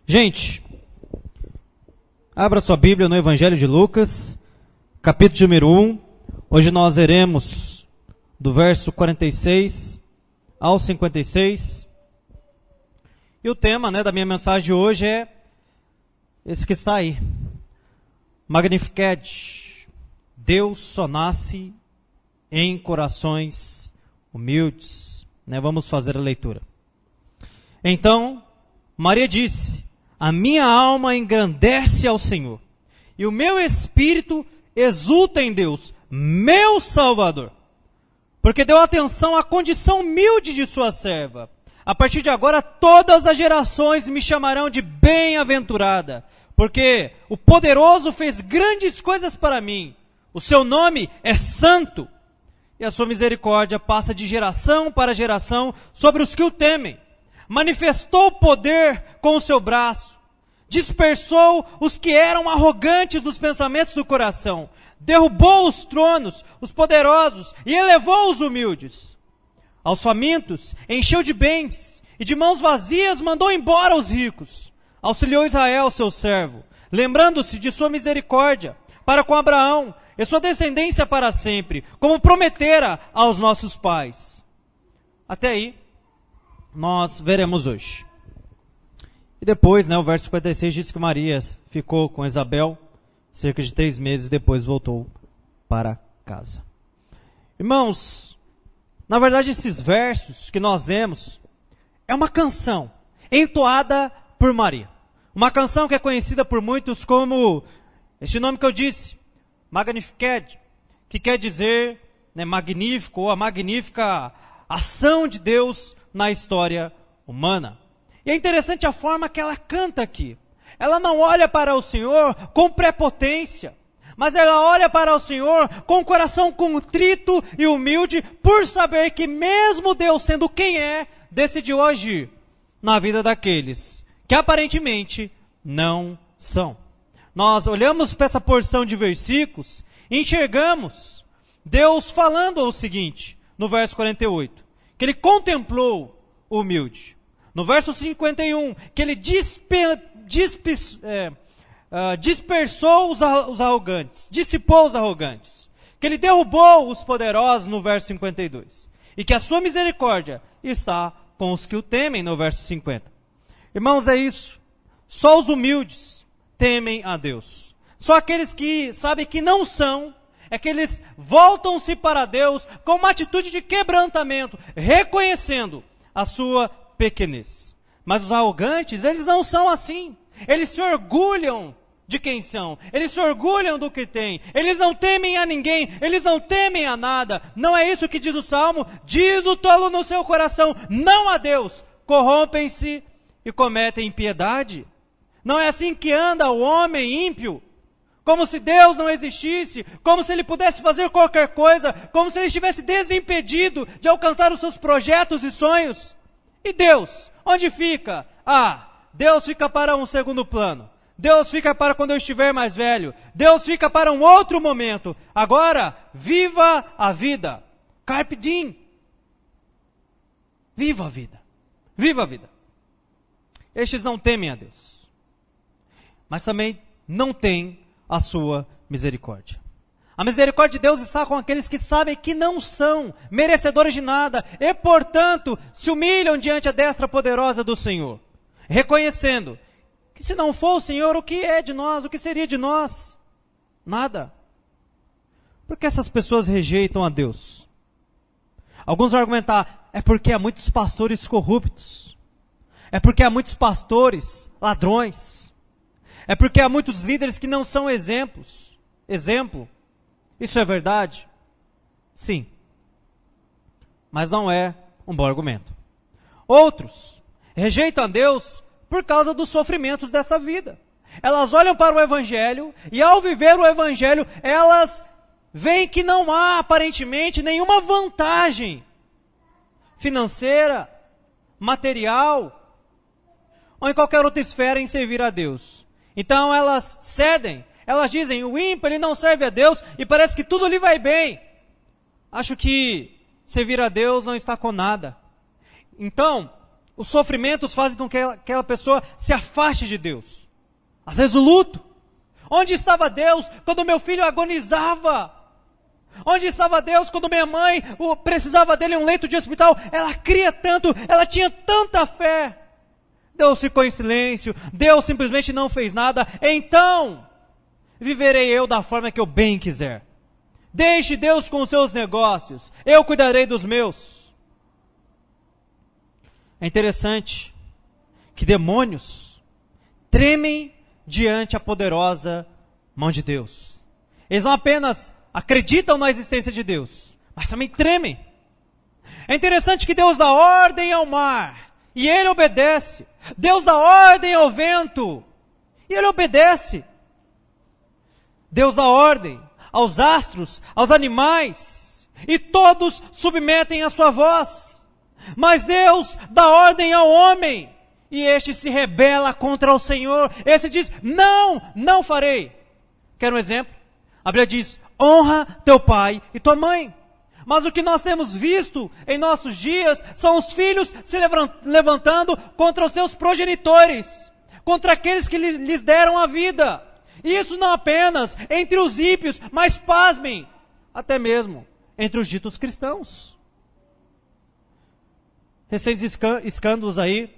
Gente, abra sua Bíblia no Evangelho de Lucas, capítulo número 1. Hoje nós veremos do verso 46 ao 56. E o tema, da minha mensagem de hoje é esse que está aí. Magnificat, Deus só nasce em corações humildes. Vamos fazer a leitura. Então, Maria disse: a minha alma engrandece ao Senhor, e o meu espírito exulta em Deus, meu Salvador, porque deu atenção à condição humilde de sua serva. A partir de agora, todas as gerações me chamarão de bem-aventurada, porque o poderoso fez grandes coisas para mim. O seu nome é santo, e a sua misericórdia passa de geração para geração sobre os que o temem. Manifestou poder com o seu braço, dispersou os que eram arrogantes dos pensamentos do coração, derrubou os tronos, os poderosos, e elevou os humildes. Aos famintos encheu de bens, e de mãos vazias mandou embora os ricos. Auxiliou Israel, seu servo, lembrando-se de sua misericórdia para com Abraão e sua descendência para sempre, como prometera aos nossos pais. Até aí, nós veremos hoje. E depois, o verso 56 diz que Maria ficou com Isabel cerca de 3 meses e depois voltou para casa. Irmãos, na verdade esses versos que nós vemos é uma canção entoada por Maria. Uma canção que é conhecida por muitos como este nome que eu disse, Magnificat, que quer dizer magnífico ou a magnífica ação de Deus na história humana. E é interessante a forma que ela canta aqui. Ela não olha para o Senhor com prepotência, mas ela olha para o Senhor com o coração contrito e humilde, por saber que mesmo Deus sendo quem é, decidiu agir na vida daqueles que aparentemente não são. Nós olhamos para essa porção de versículos e enxergamos Deus falando o seguinte, no verso 48, que ele contemplou o humilde. No verso 51, que ele dispersou os arrogantes, dissipou os arrogantes. Que ele derrubou os poderosos, no verso 52. E que a sua misericórdia está com os que o temem, no verso 50. Irmãos, é isso. Só os humildes temem a Deus. Só aqueles que sabem que não são, é que eles voltam-se para Deus com uma atitude de quebrantamento, reconhecendo a sua pequenez. Mas os arrogantes, eles não são assim. Eles se orgulham de quem são. Eles se orgulham do que têm. Eles não temem a ninguém. Eles não temem a nada. Não é isso que diz o Salmo? Diz o tolo no seu coração, não a Deus. Corrompem-se e cometem impiedade. Não é assim que anda o homem ímpio. Como se Deus não existisse, como se ele pudesse fazer qualquer coisa, como se ele estivesse desimpedido de alcançar os seus projetos e sonhos. E Deus, onde fica? Deus fica para um segundo plano. Deus fica para quando eu estiver mais velho. Deus fica para um outro momento. Agora, viva a vida. Carpe diem. Viva a vida. Viva a vida. Estes não temem a Deus, mas também não têm a sua misericórdia. A misericórdia de Deus está com aqueles que sabem que não são merecedores de nada e, portanto, se humilham diante a destra poderosa do Senhor, reconhecendo que se não for o Senhor, o que é de nós? O que seria de nós? Nada. Por que essas pessoas rejeitam a Deus? Alguns vão argumentar, é porque há muitos pastores corruptos, é porque há muitos pastores ladrões, é porque há muitos líderes que não são exemplo. Isso é verdade? Sim. Mas não é um bom argumento. Outros rejeitam a Deus por causa dos sofrimentos dessa vida. Elas olham para o Evangelho e ao viver o Evangelho, elas veem que não há aparentemente nenhuma vantagem financeira, material ou em qualquer outra esfera em servir a Deus. Então elas cedem, elas dizem, o ímpio ele não serve a Deus e parece que tudo lhe vai bem. Acho que servir a Deus não está com nada. Então, Os sofrimentos fazem com que aquela pessoa se afaste de Deus. Às vezes o luto. Onde estava Deus quando meu filho agonizava? Onde estava Deus quando minha mãe precisava dele em um leito de hospital? Ela cria tanto, ela tinha tanta fé. Deus ficou em silêncio, Deus simplesmente não fez nada. Então, viverei eu da forma que eu bem quiser. Deixe Deus com os seus negócios, eu cuidarei dos meus. É interessante que demônios tremem diante a poderosa mão de Deus. Eles não apenas acreditam na existência de Deus, mas também tremem. É interessante que Deus dá ordem ao mar, e ele obedece. Deus dá ordem ao vento, e ele obedece. Deus dá ordem aos astros, aos animais, e todos submetem a sua voz. Mas Deus dá ordem ao homem, e este se rebela contra o Senhor. Este diz, não farei. Quer um exemplo? A Bíblia diz, honra teu pai e tua mãe. Mas o que nós temos visto em nossos dias são os filhos se levantando contra os seus progenitores, contra aqueles que lhes deram a vida. E isso não apenas entre os ímpios, mas pasmem, até mesmo entre os ditos cristãos. Recentes escândalos aí,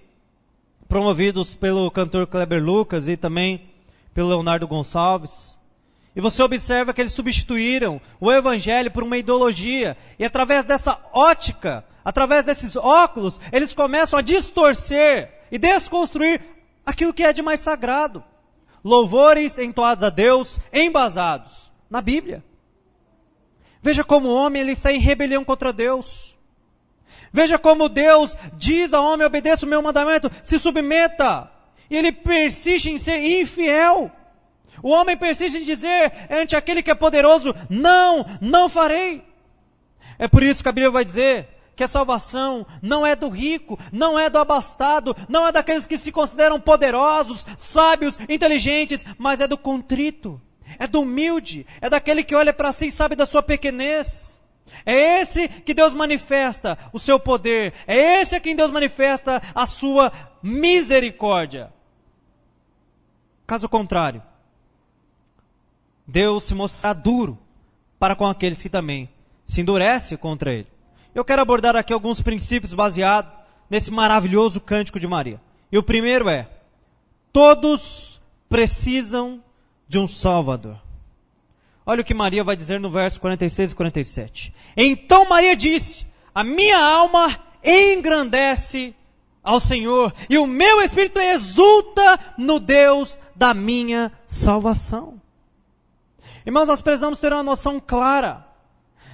promovidos pelo cantor Kleber Lucas e também pelo Leonardo Gonçalves. E você observa que eles substituíram o evangelho por uma ideologia. E através dessa ótica, através desses óculos, eles começam a distorcer e desconstruir aquilo que é de mais sagrado. Louvores entoados a Deus, embasados na Bíblia. Veja como o homem ele está em rebelião contra Deus. Veja como Deus diz ao homem, obedeça o meu mandamento, se submeta. E ele persiste em ser infiel. O homem persiste em dizer ante aquele que é poderoso, não farei. É por isso que a Bíblia vai dizer que a salvação não é do rico, não é do abastado, não é daqueles que se consideram poderosos, sábios, inteligentes, mas é do contrito, é do humilde, é daquele que olha para si e sabe da sua pequenez. É esse que Deus manifesta o seu poder, é esse a quem Deus manifesta a sua misericórdia. Caso contrário, Deus se mostrará duro para com aqueles que também se endurecem contra Ele. Eu quero abordar aqui alguns princípios baseados nesse maravilhoso cântico de Maria. E o primeiro é, todos precisam de um Salvador. Olha o que Maria vai dizer no verso 46 e 47. Então Maria disse, a minha alma engrandece ao Senhor, e o meu espírito exulta no Deus da minha salvação. Irmãos, nós precisamos ter uma noção clara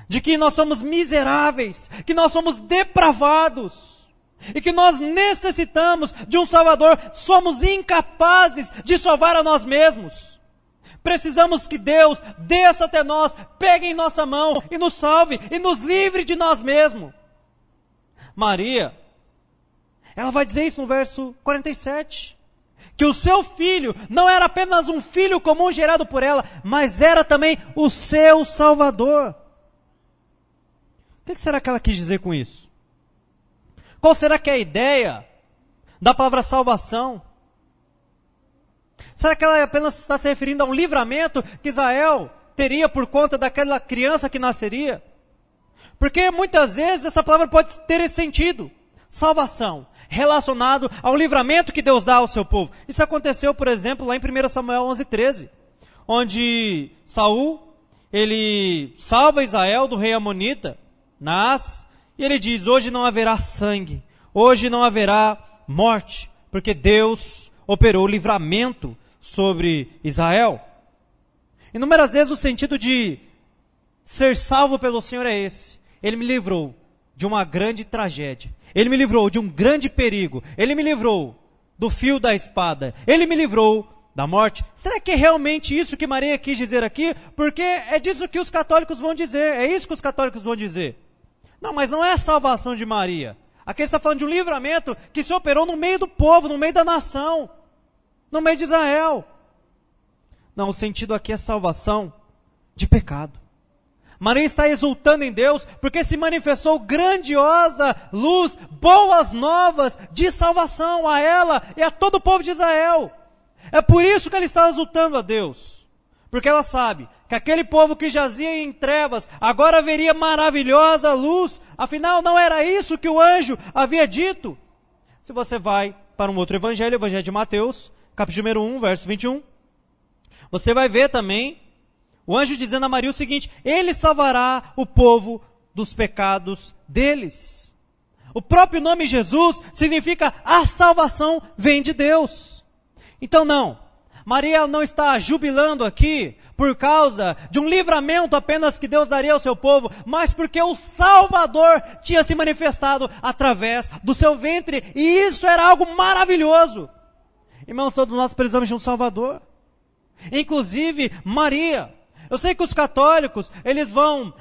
de que nós somos miseráveis, que nós somos depravados, e que nós necessitamos de um Salvador, somos incapazes de salvar a nós mesmos. Precisamos que Deus desça até nós, pegue em nossa mão e nos salve e nos livre de nós mesmos. Maria, ela vai dizer isso no verso 47, que o seu filho não era apenas um filho comum gerado por ela, mas era também o seu Salvador. O que será que ela quis dizer com isso? Qual será que é a ideia da palavra salvação? Será que ela apenas está se referindo a um livramento que Israel teria por conta daquela criança que nasceria? Porque muitas vezes essa palavra pode ter esse sentido. Salvação, relacionado ao livramento que Deus dá ao seu povo. Isso aconteceu, por exemplo, lá em 1 Samuel 11:13, onde Saul, ele salva Israel do rei Amonita, Naás, e ele diz, hoje não haverá sangue, hoje não haverá morte, porque Deus operou livramento sobre Israel. Inúmeras vezes o sentido de ser salvo pelo Senhor é esse. Ele me livrou de uma grande tragédia. Ele me livrou de um grande perigo. Ele me livrou do fio da espada. Ele me livrou da morte. Será que é realmente isso que Maria quis dizer aqui? Porque é disso que os católicos vão dizer. É isso que os católicos vão dizer. Não, mas não é a salvação de Maria. Aqui está falando de um livramento que se operou no meio do povo, no meio da nação, no meio de Israel. Não, o sentido aqui é salvação de pecado. Maria está exultando em Deus, porque se manifestou grandiosa luz, boas novas de salvação a ela e a todo o povo de Israel. É por isso que ela está exultando a Deus, porque ela sabe que aquele povo que jazia em trevas, agora veria maravilhosa luz. Afinal, não era isso que o anjo havia dito? Se você vai para um outro evangelho, o evangelho de Mateus, capítulo número 1, verso 21, você vai ver também o anjo dizendo a Maria o seguinte: ele salvará o povo dos pecados deles. O próprio nome Jesus significa a salvação vem de Deus. Então não, Maria não está jubilando aqui por causa de um livramento apenas que Deus daria ao seu povo, mas porque o Salvador tinha se manifestado através do seu ventre, e isso era algo maravilhoso. Irmãos, todos nós precisamos de um Salvador, inclusive Maria. Eu sei que os católicos, eles vão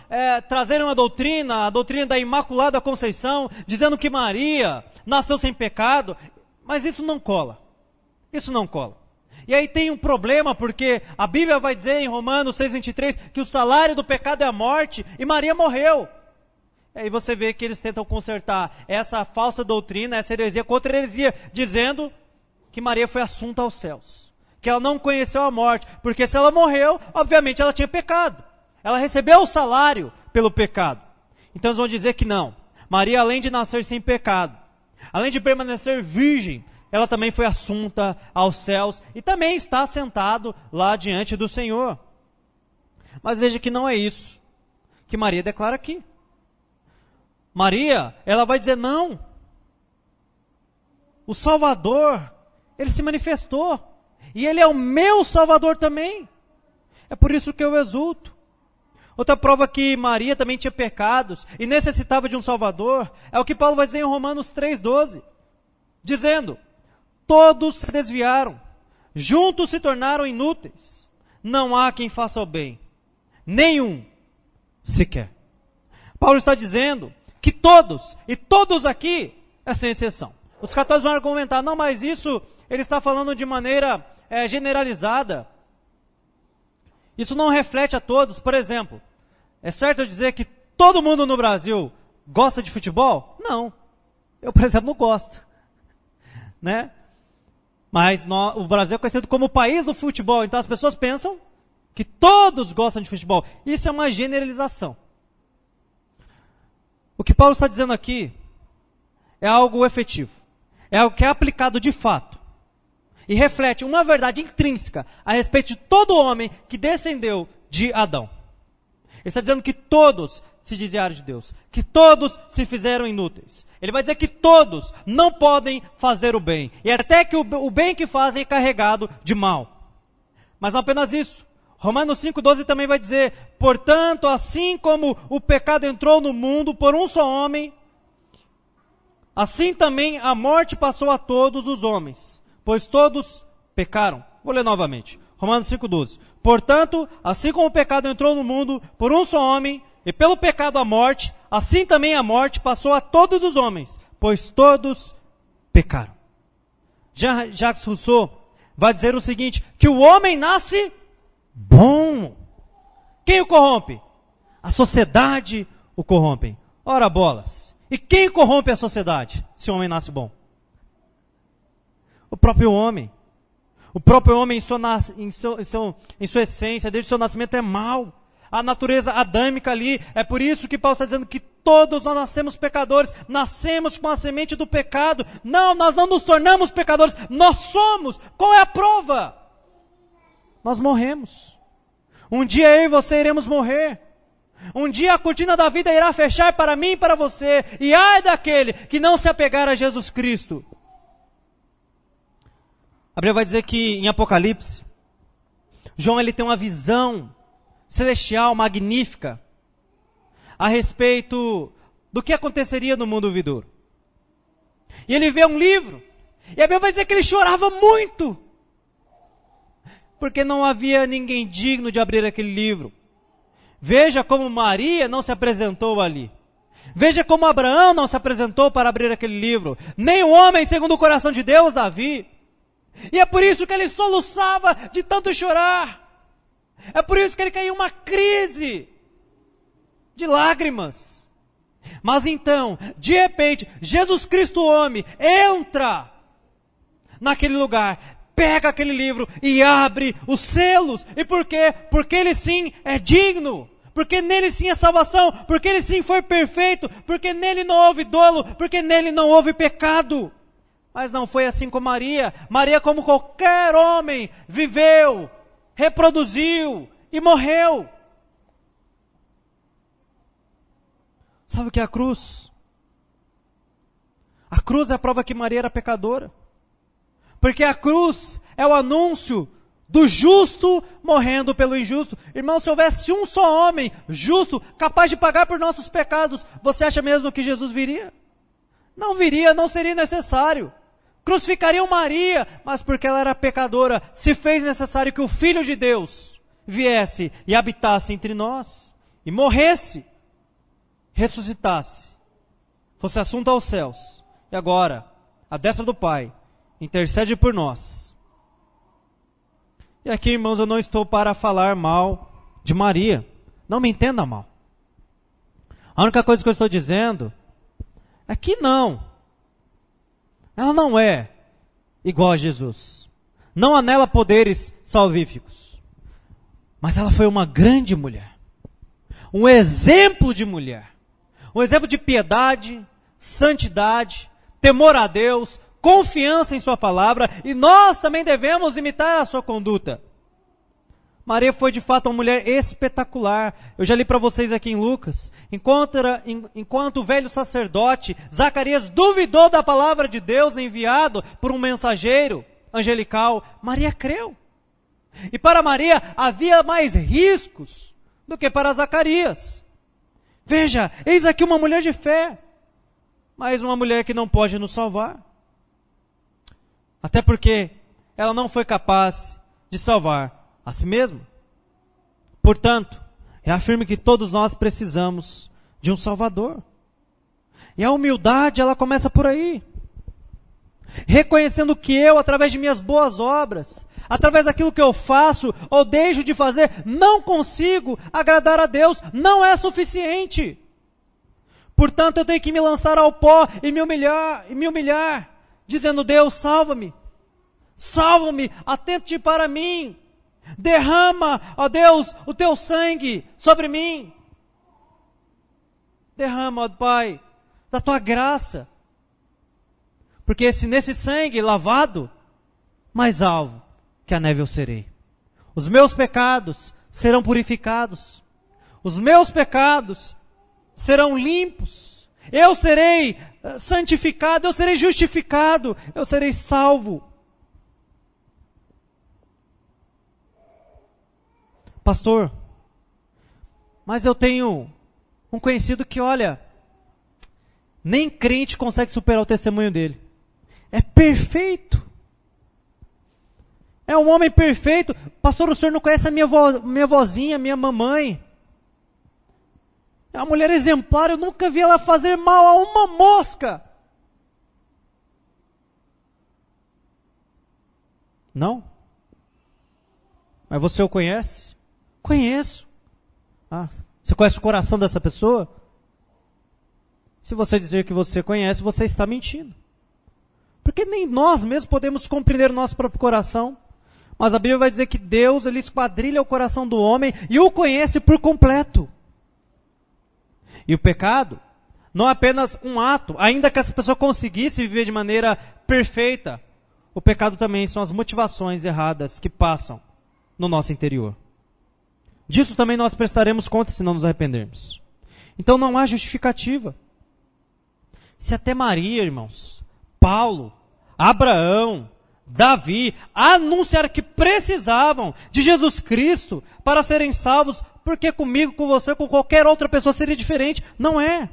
trazer uma doutrina, a doutrina da Imaculada Conceição, dizendo que Maria nasceu sem pecado, mas isso não cola. Isso não cola. E aí tem um problema, porque a Bíblia vai dizer em Romanos 6,23 que o salário do pecado é a morte, e Maria morreu. E aí você vê que eles tentam consertar essa falsa doutrina, essa heresia contra heresia, dizendo que Maria foi assunta aos céus, que ela não conheceu a morte, porque se ela morreu, obviamente ela tinha pecado. Ela recebeu o salário pelo pecado. Então eles vão dizer que não. Maria, além de nascer sem pecado, além de permanecer virgem, ela também foi assunta aos céus e também está sentado lá diante do Senhor. Mas veja que não é isso que Maria declara aqui. Maria, ela vai dizer não. O Salvador, ele se manifestou. E ele é o meu Salvador também. É por isso que eu exulto. Outra prova que Maria também tinha pecados e necessitava de um Salvador é o que Paulo vai dizer em Romanos 3,12. Dizendo: todos se desviaram, juntos se tornaram inúteis. Não há quem faça o bem, nenhum sequer. Paulo está dizendo que todos, e todos aqui é sem exceção. Os católicos vão argumentar: não, mas isso ele está falando de maneira generalizada. Isso não reflete a todos. Por exemplo, é certo eu dizer que todo mundo no Brasil gosta de futebol? Não. Eu, por exemplo, não gosto. Né? Mas o Brasil é conhecido como o país do futebol, então as pessoas pensam que todos gostam de futebol. Isso é uma generalização. O que Paulo está dizendo aqui é algo efetivo, é algo que é aplicado de fato e reflete uma verdade intrínseca a respeito de todo homem que descendeu de Adão. Ele está dizendo que todos se desviaram de Deus, que todos se fizeram inúteis. Ele vai dizer que todos não podem fazer o bem, e até que o bem que fazem é carregado de mal. Mas não apenas isso. Romanos 5,12 também vai dizer: portanto, assim como o pecado entrou no mundo por um só homem, assim também a morte passou a todos os homens, pois todos pecaram. Vou ler novamente. Romanos 5,12. Portanto, assim como o pecado entrou no mundo por um só homem, e pelo pecado a morte, assim também a morte passou a todos os homens, pois todos pecaram. Jacques Rousseau vai dizer o seguinte: que o homem nasce bom. Quem o corrompe? A sociedade o corrompe. Ora bolas. E quem corrompe a sociedade se o homem nasce bom? O próprio homem. O próprio homem em sua essência, desde o seu nascimento, é mau. A natureza adâmica ali, é por isso que Paulo está dizendo que todos nós nascemos pecadores, nascemos com a semente do pecado. Não, nós não nos tornamos pecadores, nós somos. Qual é a prova? Nós morremos. Um dia eu e você iremos morrer. Um dia a cortina da vida irá fechar para mim e para você. E ai daquele que não se apegar a Jesus Cristo. A Bíblia vai dizer que em Apocalipse, João ele tem uma visão celestial, magnífica, a respeito do que aconteceria no mundo vindouro. E ele vê um livro, e a Bíblia vai dizer que ele chorava muito, porque não havia ninguém digno de abrir aquele livro. Veja como Maria não se apresentou ali. Veja como Abraão não se apresentou para abrir aquele livro. Nem o homem segundo o coração de Deus, Davi. E é por isso que ele soluçava de tanto chorar. É por isso que ele caiu em uma crise. de lágrimas. Mas então, de repente, Jesus Cristo homem entra naquele lugar, pega aquele livro e abre os selos. E por quê? Porque ele sim é digno. Porque nele sim é salvação. Porque ele sim foi perfeito. Porque nele não houve dolo. Porque nele não houve pecado. Mas não foi assim com Maria. Maria, como qualquer homem, viveu, reproduziu e morreu. Sabe o que é a cruz? A cruz é a prova que Maria era pecadora. Porque a cruz é o anúncio do justo morrendo pelo injusto. Irmão, se houvesse um só homem justo, capaz de pagar por nossos pecados, você acha mesmo que Jesus viria? Não viria, não seria necessário. Crucificariam Maria, mas porque ela era pecadora, se fez necessário que o Filho de Deus viesse e habitasse entre nós, e morresse, ressuscitasse, fosse assunto aos céus, e agora, à destra do Pai, intercede por nós. E aqui, irmãos, eu não estou para falar mal de Maria. Não me entenda mal. A única coisa que eu estou dizendo é que não. Ela não é igual a Jesus. Não há nela poderes salvíficos. Mas ela foi uma grande mulher. Um exemplo de mulher. Um exemplo de piedade, santidade, temor a Deus, confiança em sua palavra, e nós também devemos imitar a sua conduta. Maria foi de fato uma mulher espetacular. Eu já li para vocês aqui em Lucas, enquanto o velho sacerdote Zacarias duvidou da palavra de Deus enviado por um mensageiro angelical, Maria creu. E para Maria havia mais riscos do que para Zacarias. Veja, eis aqui uma mulher de fé, mas uma mulher que não pode nos salvar. Até porque ela não foi capaz de salvar a si mesma. Portanto, eu afirmo que todos nós precisamos de um Salvador. E a humildade, ela começa por aí. Reconhecendo que eu, através de minhas boas obras, através daquilo que eu faço ou deixo de fazer, não consigo agradar a Deus, não é suficiente. Portanto, eu tenho que me lançar ao pó e me humilhar, dizendo: Deus, salva-me, salva-me, atente para mim, derrama, ó Deus, o teu sangue sobre mim, derrama, ó Pai, da tua graça, porque se nesse sangue lavado, mais alvo que a neve eu serei, os meus pecados serão purificados, os meus pecados serão limpos, eu serei santificado, eu serei justificado, eu serei salvo. Pastor, mas eu tenho um conhecido que, olha, nem crente consegue superar o testemunho dele. É perfeito. É um homem perfeito. Pastor, o senhor não conhece a minha vozinha, minha mamãe? É uma mulher exemplar, eu nunca vi ela fazer mal a uma mosca. Não? Mas você o conhece? Conheço. Ah, você conhece o coração dessa pessoa? Se você dizer que você conhece, você está mentindo. Porque nem nós mesmos podemos compreender o nosso próprio coração. Mas a Bíblia vai dizer que Deus, ele esquadrilha o coração do homem e o conhece por completo. E o pecado não é apenas um ato, ainda que essa pessoa conseguisse viver de maneira perfeita, o pecado também são as motivações erradas que passam no nosso interior. Disso também nós prestaremos conta se não nos arrependermos. Então não há justificativa. Se até Maria, irmãos, Paulo, Abraão, Davi anunciaram que precisavam de Jesus Cristo para serem salvos, porque comigo, com você, com qualquer outra pessoa seria diferente? Não é.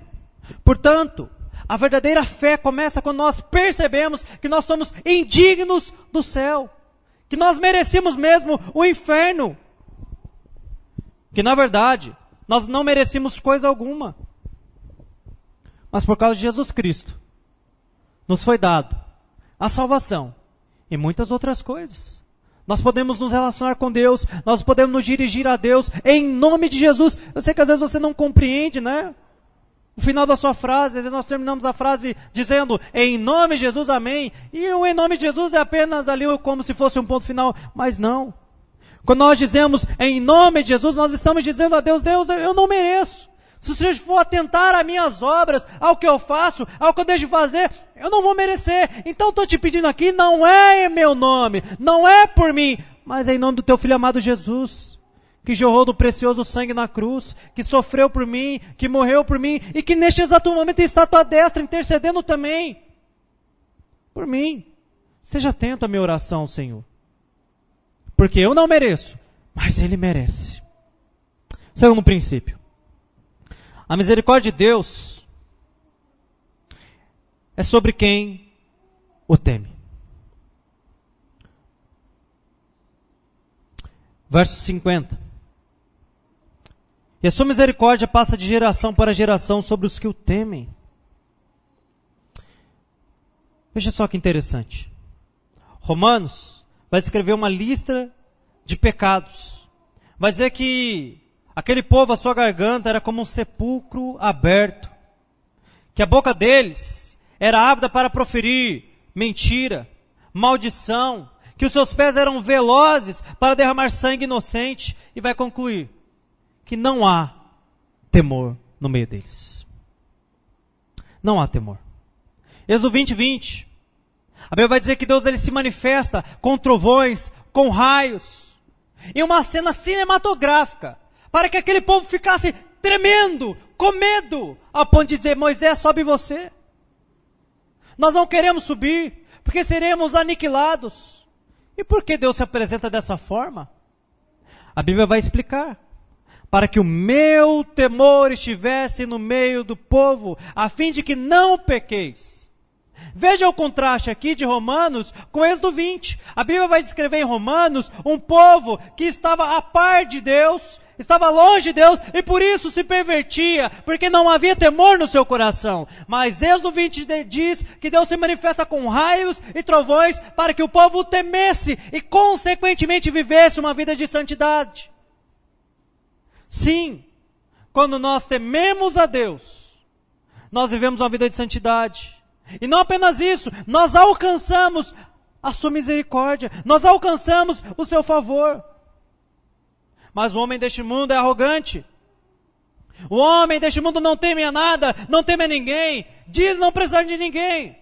Portanto, a verdadeira fé começa quando nós percebemos que nós somos indignos do céu, que nós merecemos mesmo o inferno, que na verdade nós não merecemos coisa alguma, mas por causa de Jesus Cristo nos foi dado a salvação e muitas outras coisas. Nós podemos nos relacionar com Deus, nós podemos nos dirigir a Deus em nome de Jesus. Eu sei que às vezes você não compreende, né? O final da sua frase, às vezes nós terminamos a frase dizendo, em nome de Jesus, amém. E o em nome de Jesus é apenas ali como se fosse um ponto final, mas não. Quando nós dizemos em nome de Jesus, nós estamos dizendo a Deus, Deus, eu não mereço. Se o Senhor for atentar às minhas obras, ao que eu faço, ao que eu deixo de fazer, eu não vou merecer. Então estou te pedindo aqui, não é em meu nome, não é por mim, mas é em nome do teu Filho amado Jesus, que jorrou do precioso sangue na cruz, que sofreu por mim, que morreu por mim, e que neste exato momento está à tua destra, intercedendo também por mim. Esteja atento à minha oração, Senhor. Porque eu não mereço, mas Ele merece. Segundo princípio. A misericórdia de Deus é sobre quem o teme. Verso 50. E a sua misericórdia passa de geração para geração sobre os que o temem. Veja só que interessante. Romanos vai descrever uma lista de pecados. Vai dizer que aquele povo, a sua garganta era como um sepulcro aberto. Que a boca deles era ávida para proferir mentira, maldição. Que os seus pés eram velozes para derramar sangue inocente. E vai concluir que não há temor no meio deles. Não há temor. Êxodo 20:20. A Bíblia vai dizer que Deus ele se manifesta com trovões, com raios. Em uma cena cinematográfica. Para que aquele povo ficasse tremendo, com medo, ao ponto de dizer, Moisés, sobe você. Nós não queremos subir, porque seremos aniquilados. E por que Deus se apresenta dessa forma? A Bíblia vai explicar. Para que o meu temor estivesse no meio do povo, a fim de que não pequeis. Veja o contraste aqui de Romanos com Êxodo 20. A Bíblia vai descrever em Romanos um povo que estava a par de Deus, estava longe de Deus e por isso se pervertia, porque não havia temor no seu coração. Mas Êxodo 20 diz que Deus se manifesta com raios e trovões para que o povo o temesse e consequentemente vivesse uma vida de santidade. Sim, quando nós tememos a Deus, nós vivemos uma vida de santidade. E não apenas isso, nós alcançamos a sua misericórdia, nós alcançamos o seu favor. Mas o homem deste mundo é arrogante. O homem deste mundo não teme a nada, não teme a ninguém, diz não precisar de ninguém.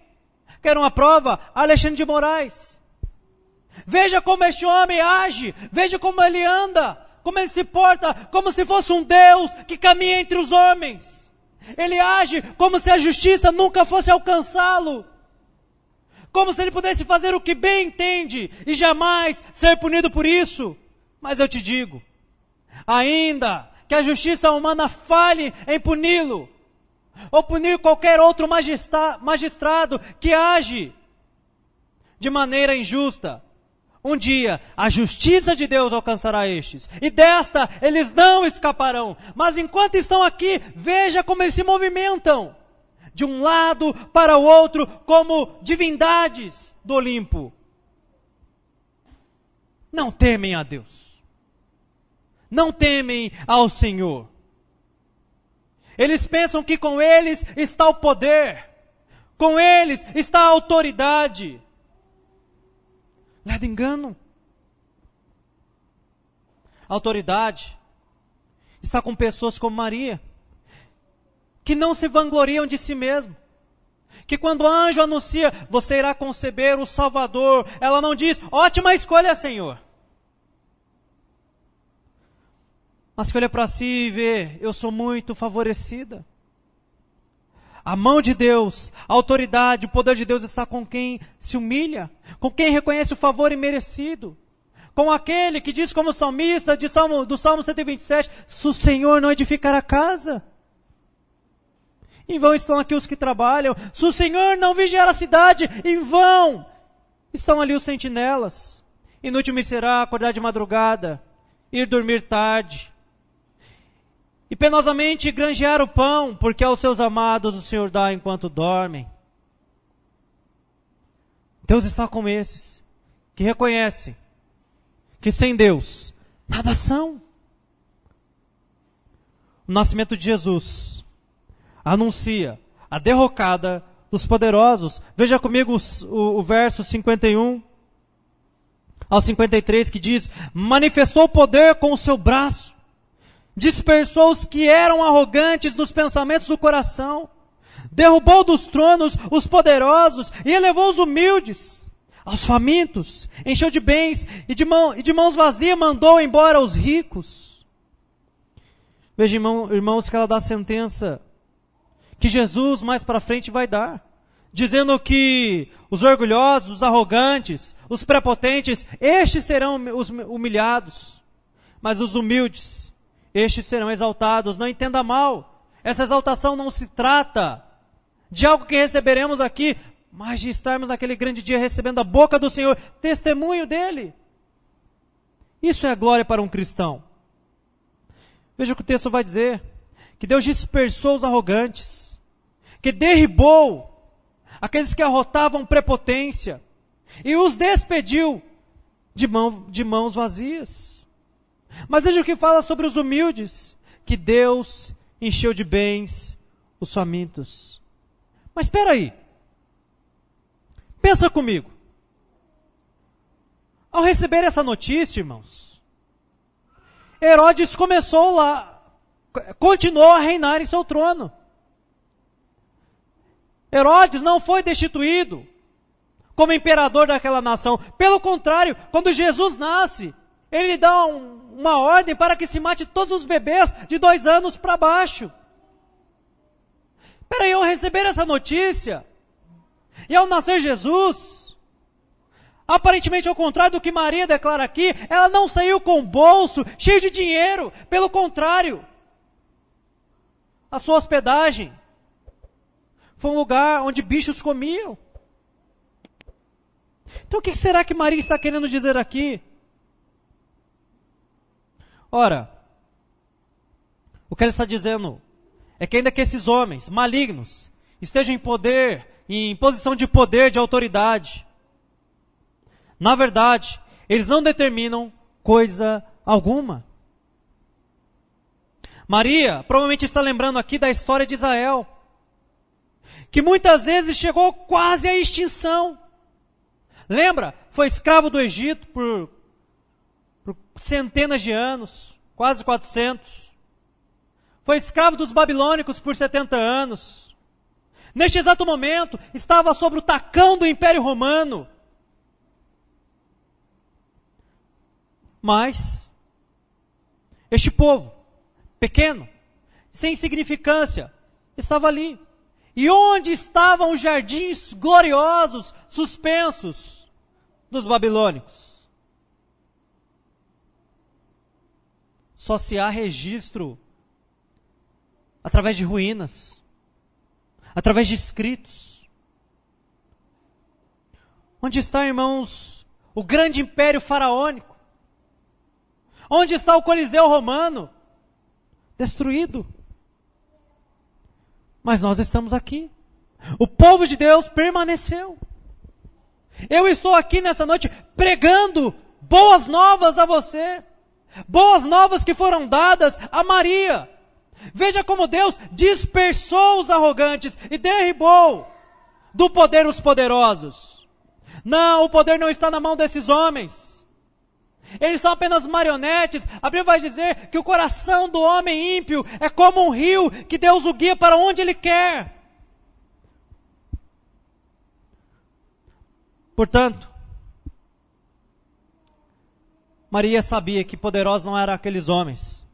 Quer uma prova? Alexandre de Moraes. Veja como este homem age, veja como ele anda, como ele se porta, como se fosse um Deus que caminha entre os homens. Ele age como se a justiça nunca fosse alcançá-lo. Como se ele pudesse fazer o que bem entende e jamais ser punido por isso. Mas eu te digo, ainda que a justiça humana falhe em puni-lo, ou punir qualquer outro magistrado que age de maneira injusta, um dia a justiça de Deus alcançará estes, e desta eles não escaparão. Mas enquanto estão aqui, veja como eles se movimentam, de um lado para o outro, como divindades do Olimpo. Não temem a Deus, não temem ao Senhor. Eles pensam que com eles está o poder, com eles está a autoridade. Leva engano. A autoridade está com pessoas como Maria, que não se vangloriam de si mesmo. Que quando o anjo anuncia, você irá conceber o Salvador, ela não diz, ótima escolha, Senhor. Mas que olha para si e vê, eu sou muito favorecida. A mão de Deus, a autoridade, o poder de Deus está com quem se humilha, com quem reconhece o favor imerecido, com aquele que diz como salmista do Salmo 127, se o Senhor não edificar a casa, em vão estão aqui os que trabalham, se o Senhor não vigiar a cidade, em vão estão ali os sentinelas. Inútil me será acordar de madrugada, ir dormir tarde, e penosamente granjear o pão, porque aos seus amados o Senhor dá enquanto dormem. Deus está com esses, que reconhecem que sem Deus nada são. O nascimento de Jesus anuncia a derrocada dos poderosos. Veja comigo o verso 51 ao 53, que diz: manifestou poder com o seu braço, dispersou os que eram arrogantes nos pensamentos do coração, derrubou dos tronos os poderosos e elevou os humildes. Aos famintos encheu de bens e de mãos vazias mandou embora os ricos. Veja, irmãos, que ela dá a sentença que Jesus mais para frente vai dar, dizendo que os orgulhosos, os arrogantes, os prepotentes, estes serão os humilhados, mas os humildes, estes serão exaltados. Não entenda mal, essa exaltação não se trata de algo que receberemos aqui, mas de estarmos naquele grande dia recebendo a boca do Senhor, testemunho dele. Isso é a glória para um cristão. Veja o que o texto vai dizer, que Deus dispersou os arrogantes, que derribou aqueles que arrotavam prepotência e os despediu de mãos vazias. Mas veja o que fala sobre os humildes, que Deus encheu de bens os famintos. Mas espera aí, pensa comigo. Ao receber essa notícia, irmãos, Herodes continuou a reinar em seu trono. Herodes não foi destituído como imperador daquela nação. Pelo contrário, quando Jesus nasce, ele dá uma ordem para que se mate todos os bebês de 2 anos para baixo. Peraí, ao receber essa notícia, e ao nascer Jesus, aparentemente ao contrário do que Maria declara aqui, ela não saiu com o bolso cheio de dinheiro. Pelo contrário, a sua hospedagem foi um lugar onde bichos comiam. Então o que será que Maria está querendo dizer aqui? Ora, o que ela está dizendo é que ainda que esses homens malignos estejam em poder, em posição de poder, de autoridade, na verdade, eles não determinam coisa alguma. Maria provavelmente está lembrando aqui da história de Israel, que muitas vezes chegou quase à extinção. Lembra? Foi escravo do Egito por centenas de anos, quase 400. Foi escravo dos babilônicos por 70 anos. Neste exato momento, estava sob o tacão do Império Romano. Mas, este povo, pequeno, sem significância, estava ali. E onde estavam os jardins gloriosos, suspensos dos babilônicos? Só se há registro através de ruínas, através de escritos. Onde está, irmãos, o grande império faraônico? Onde está o Coliseu romano? Destruído. Mas nós estamos aqui. O povo de Deus permaneceu. Eu estou aqui nessa noite pregando boas novas a você. Boas novas que foram dadas a Maria. Veja como Deus dispersou os arrogantes e derribou do poder os poderosos. Não, o poder não está na mão desses homens. Eles são apenas marionetes. A Bíblia vai dizer que o coração do homem ímpio é como um rio que Deus o guia para onde Ele quer. Portanto, Maria sabia que poderosos não eram aqueles homens,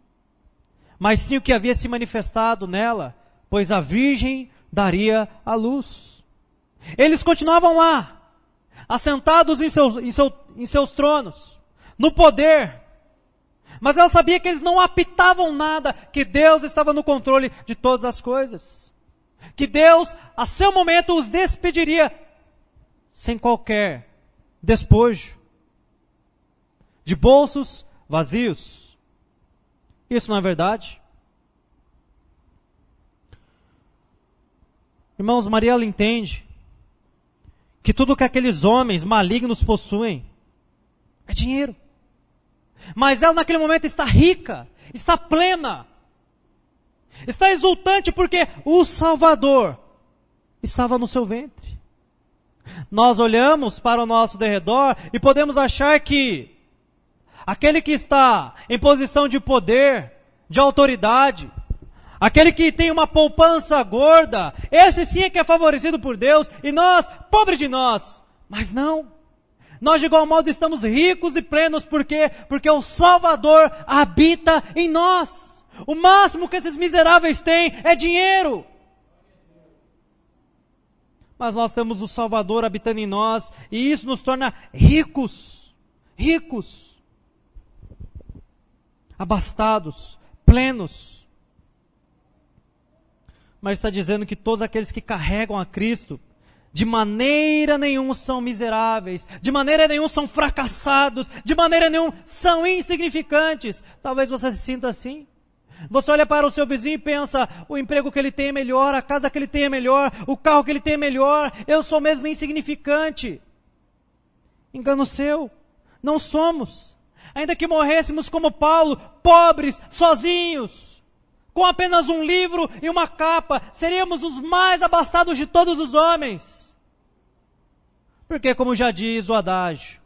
mas sim o que havia se manifestado nela, pois a virgem daria à luz. Eles continuavam lá, assentados em seus tronos, no poder, mas ela sabia que eles não apitavam nada, que Deus estava no controle de todas as coisas, que Deus, a seu momento, os despediria sem qualquer despojo, de bolsos vazios. Isso não é verdade? Irmãos, Maria ela entende que tudo que aqueles homens malignos possuem é dinheiro. Mas ela naquele momento está rica, está plena, está exultante porque o Salvador estava no seu ventre. Nós olhamos para o nosso derredor e podemos achar que aquele que está em posição de poder, de autoridade, aquele que tem uma poupança gorda, esse sim é que é favorecido por Deus, e nós, pobre de nós. Mas não, nós de igual modo estamos ricos e plenos, por quê? Porque o Salvador habita em nós. O máximo que esses miseráveis têm é dinheiro. Mas nós temos o Salvador habitando em nós, e isso nos torna ricos, ricos, abastados, plenos. Mas está dizendo que todos aqueles que carregam a Cristo, de maneira nenhuma são miseráveis, de maneira nenhuma são fracassados, de maneira nenhuma são insignificantes. Talvez você se sinta assim. Você olha para o seu vizinho e pensa, o emprego que ele tem é melhor, a casa que ele tem é melhor, o carro que ele tem é melhor, eu sou mesmo insignificante. Engano seu, não somos. Ainda que morrêssemos como Paulo, pobres, sozinhos, com apenas um livro e uma capa, seríamos os mais abastados de todos os homens. Porque, como já diz o adágio,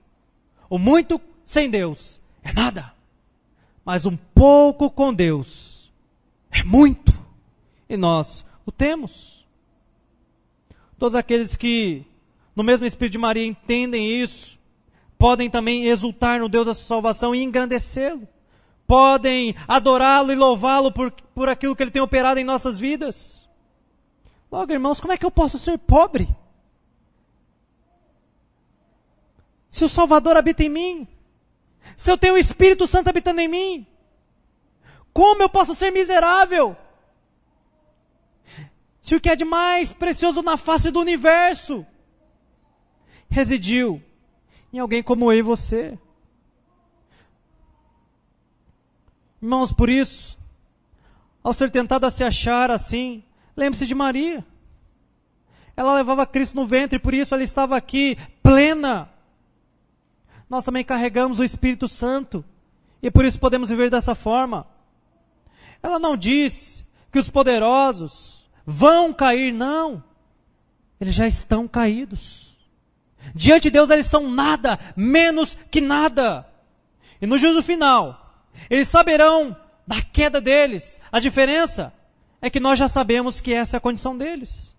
o muito sem Deus é nada, mas um pouco com Deus é muito, e nós o temos. Todos aqueles que, no mesmo Espírito de Maria, entendem isso, podem também exultar no Deus da sua salvação e engrandecê-lo. Podem adorá-lo e louvá-lo por aquilo que ele tem operado em nossas vidas. Logo, irmãos, como é que eu posso ser pobre? Se o Salvador habita em mim, se eu tenho o Espírito Santo habitando em mim, como eu posso ser miserável? Se o que é de mais precioso na face do universo residiu em alguém como eu e você. Irmãos, por isso, ao ser tentada a se achar assim, lembre-se de Maria. Ela levava Cristo no ventre, por isso ela estava aqui, plena. Nós também carregamos o Espírito Santo, e por isso podemos viver dessa forma. Ela não diz que os poderosos vão cair, não. Eles já estão caídos. Diante de Deus eles são nada, menos que nada. E no juízo final, eles saberão da queda deles. A diferença é que nós já sabemos que essa é a condição deles.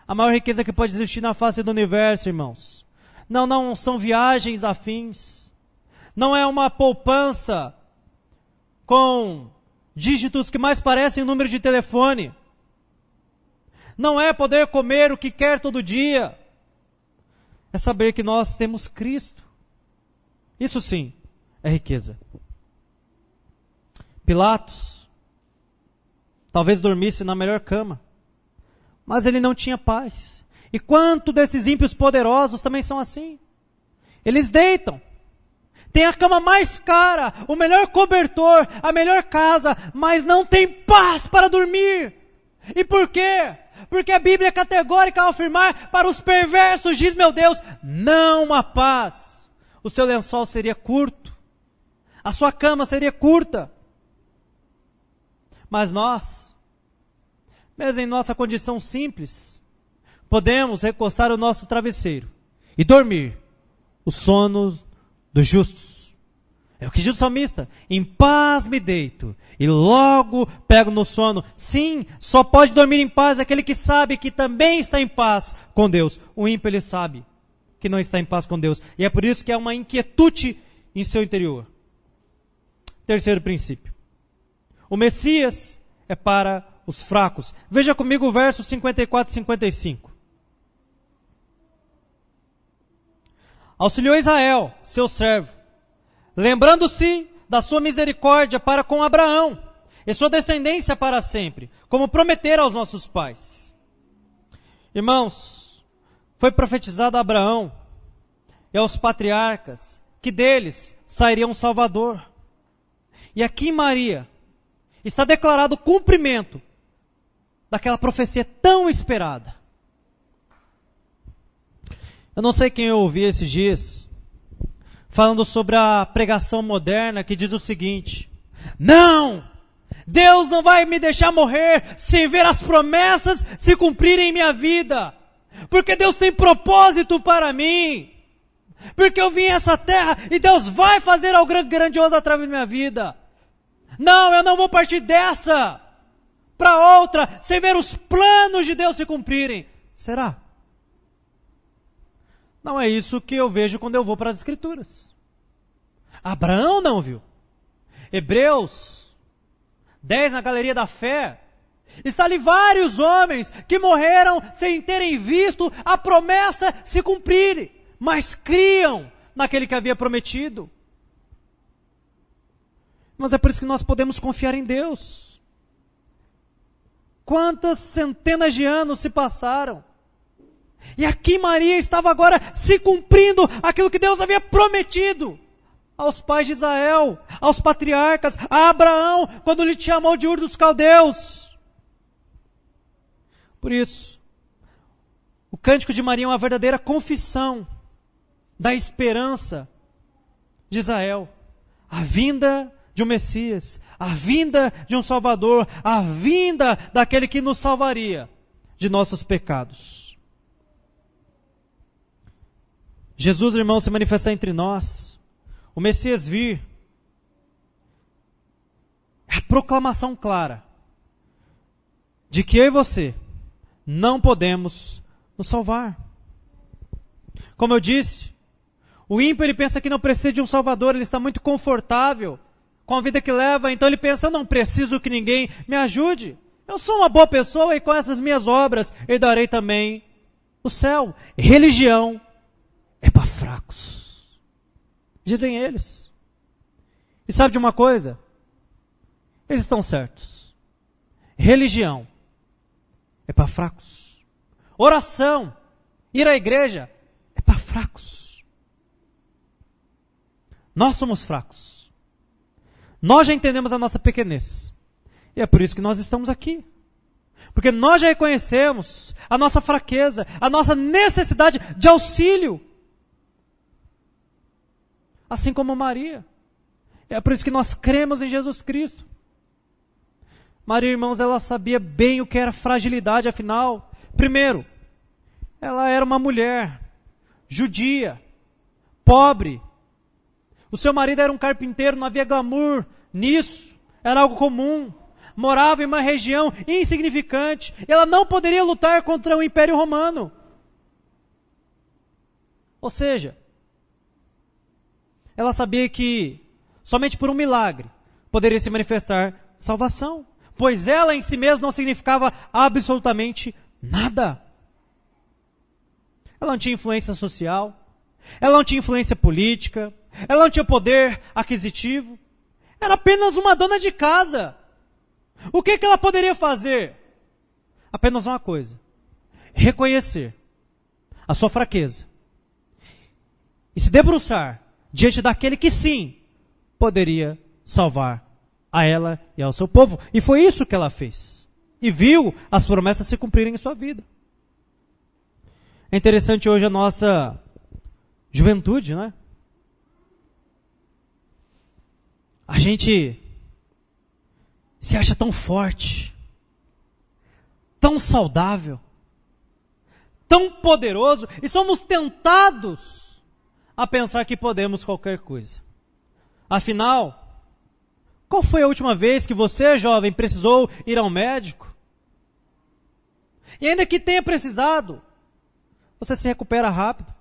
A maior riqueza que pode existir na face do universo, irmãos, não são viagens afins, não é uma poupança com dígitos que mais parecem o número de telefone, não é poder comer o que quer todo dia, é saber que nós temos Cristo. Isso sim é riqueza. Pilatos talvez dormisse na melhor cama, mas ele não tinha paz. E quanto desses ímpios poderosos também são assim? Eles deitam, tem a cama mais cara, o melhor cobertor, a melhor casa, mas não tem paz para dormir. E por quê? Porque a Bíblia é categórica ao afirmar, para os perversos, diz meu Deus, não há paz. O seu lençol seria curto, a sua cama seria curta. Mas nós, mesmo em nossa condição simples, podemos recostar o nosso travesseiro e dormir o sono dos justos. É o que diz o salmista, em paz me deito e logo pego no sono. Sim, só pode dormir em paz aquele que sabe que também está em paz com Deus. O ímpio, ele sabe que não está em paz com Deus, e é por isso que há uma inquietude em seu interior. Terceiro princípio, o Messias é para os fracos. Veja comigo o verso 54 e 55. Auxiliou Israel, seu servo, lembrando-se da sua misericórdia para com Abraão e sua descendência para sempre, como prometera aos nossos pais. Irmãos, foi profetizado a Abraão e aos patriarcas que deles sairia um Salvador. E aqui em Maria está declarado o cumprimento daquela profecia tão esperada. Eu não sei quem eu ouvi esses dias, falando sobre a pregação moderna que diz o seguinte: não! Deus não vai me deixar morrer sem ver as promessas se cumprirem em minha vida. Porque Deus tem propósito para mim. Porque eu vim a essa terra e Deus vai fazer algo grandioso através da minha vida. Não, eu não vou partir dessa para outra sem ver os planos de Deus se cumprirem. Será? Não é isso que eu vejo quando eu vou para as Escrituras. Abraão não viu. Hebreus 10 na galeria da fé, está ali vários homens que morreram sem terem visto a promessa se cumprir, mas criam naquele que havia prometido. Mas é por isso que nós podemos confiar em Deus. Quantas centenas de anos se passaram, e aqui Maria estava agora se cumprindo aquilo que Deus havia prometido aos pais de Israel, aos patriarcas, a Abraão, quando lhe chamou de Ur dos Caldeus. Por isso, o cântico de Maria é uma verdadeira confissão da esperança de Israel, a vinda de um Messias, a vinda de um Salvador, a vinda daquele que nos salvaria de nossos pecados. Jesus, irmão, se manifestar entre nós, o Messias vir, é a proclamação clara de que eu e você não podemos nos salvar. Como eu disse, o ímpio ele pensa que não precisa de um Salvador, ele está muito confortável com a vida que leva, então ele pensa, eu não preciso que ninguém me ajude. Eu sou uma boa pessoa e com essas minhas obras herdarei também o céu. Religião é para fracos, dizem eles. E sabe de uma coisa? Eles estão certos. Religião é para fracos. Oração, ir à igreja, é para fracos. Nós somos fracos. Nós já entendemos a nossa pequenez. E é por isso que nós estamos aqui. Porque nós já reconhecemos a nossa fraqueza, a nossa necessidade de auxílio. Assim como Maria. É por isso que nós cremos em Jesus Cristo. Maria, irmãos, ela sabia bem o que era fragilidade, afinal. Primeiro, ela era uma mulher judia, pobre. O seu marido era um carpinteiro, não havia glamour nisso, era algo comum. Morava em uma região insignificante. Ela não poderia lutar contra o Império Romano. Ou seja, ela sabia que somente por um milagre poderia se manifestar salvação. Pois ela em si mesma não significava absolutamente nada. Ela não tinha influência social, ela não tinha influência política, ela não tinha poder aquisitivo. Era apenas uma dona de casa. O que ela poderia fazer? Apenas uma coisa: reconhecer a sua fraqueza e se debruçar diante daquele que sim poderia salvar a ela e ao seu povo. E foi isso que ela fez. E viu as promessas se cumprirem em sua vida. É interessante hoje a nossa juventude, não é? A gente se acha tão forte, tão saudável, tão poderoso, e somos tentados a pensar que podemos qualquer coisa. Afinal, qual foi a última vez que você, jovem, precisou ir ao médico? E ainda que tenha precisado, você se recupera rápido.